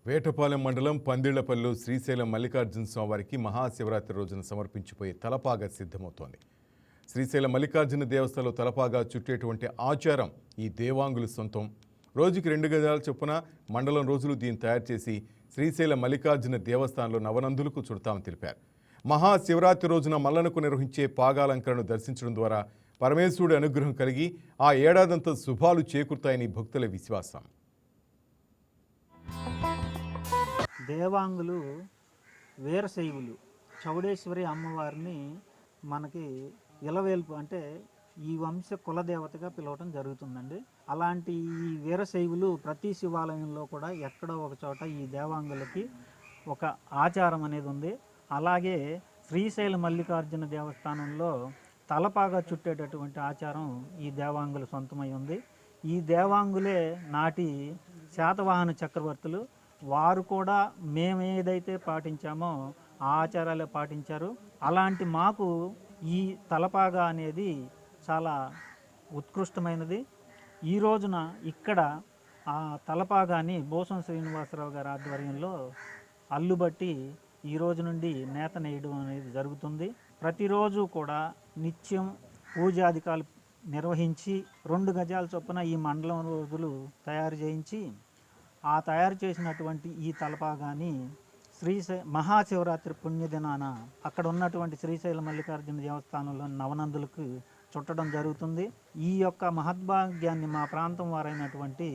వేటపాలెం మండలం పందిళ్లపల్లిలో శ్రీశైలం మల్లికార్జున స్వామివారికి మహాశివరాత్రి రోజున సమర్పించిపోయే తలపాగా సిద్ధమవుతోంది. శ్రీశైలం మల్లికార్జున దేవస్థానంలో తలపాగా చుట్టేటువంటి ఆచారం ఈ దేవాంగుల సొంతం. రోజుకి 2 గజాల చొప్పున మండలం రోజులు దీన్ని తయారు చేసి శ్రీశైలం మల్లికార్జున దేవస్థానంలో నవనందులకు చుడతామని తెలిపారు. మహాశివరాత్రి రోజున మల్లనకు నిర్వహించే పాగాలంకరణను దర్శించడం ద్వారా పరమేశ్వరుడి అనుగ్రహం కలిగి ఆ ఏడాదంతా శుభాలు చేకూరుతాయని భక్తుల విశ్వాసం. దేవాంగులు వీరశైవులు చౌడేశ్వరి అమ్మవారిని మనకి ఇలవేల్పు అంటే ఈ వంశ కులదేవతగా పిలవటం జరుగుతుందండి. అలాంటి ఈ వీరశైవులు ప్రతి శివాలయంలో కూడా ఎక్కడో ఒక చోట ఈ దేవాంగులకి ఒక ఆచారం అనేది ఉంది. అలాగే శ్రీశైల మల్లికార్జున దేవస్థానంలో తలపాగా చుట్టేటటువంటి ఆచారం ఈ దేవాంగుల సొంతమై ఉంది. ఈ దేవాంగులే నాటి శాతవాహన చక్రవర్తులు. వారు కూడా మేము ఏదైతే పాటించామో ఆ ఆచారాలే పాటించారు. అలాంటి మాకు ఈ తలపాగా అనేది చాలా ఉత్కృష్టమైనది. ఈ రోజున ఇక్కడ ఆ తలపాగాని బోసం శ్రీనివాసరావు గారి ఆధ్వర్యంలో అల్లుబట్టి ఈ రోజు నుండి నేత నేయడం అనేది జరుగుతుంది. ప్రతిరోజు కూడా నిత్యం పూజాధికాలు నిర్వహించి 2 గజాల చొప్పున ఈ మండలం రోజులు తయారు చేయించి ఆ తయారు చేసినటువంటి ఈ తలపాగాని మహాశివరాత్రి పుణ్యదినాన అక్కడ ఉన్నటువంటి శ్రీశైల మల్లికార్జున దేవస్థానంలో నవనందులకు చుట్టడం జరుగుతుంది. ఈ యొక్క మహద్భాగ్యాన్ని మా ప్రాంతం వారైనటువంటి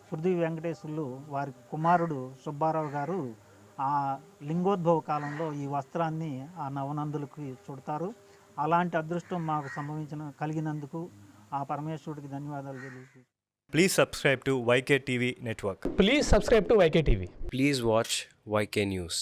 పృథ్వీ వెంకటేశ్వర్లు వారి కుమారుడు సుబ్బారావు గారు ఆ లింగోద్భవ కాలంలో ఈ వస్త్రాన్ని ఆ నవనందులకు చుడతారు. అలాంటి అదృష్టం మాకు కలిగినందుకు ఆ పరమేశ్వరుడికి ధన్యవాదాలు తెలుసు. Please subscribe to YK TV Network. Please subscribe to YK TV. Please watch YK News.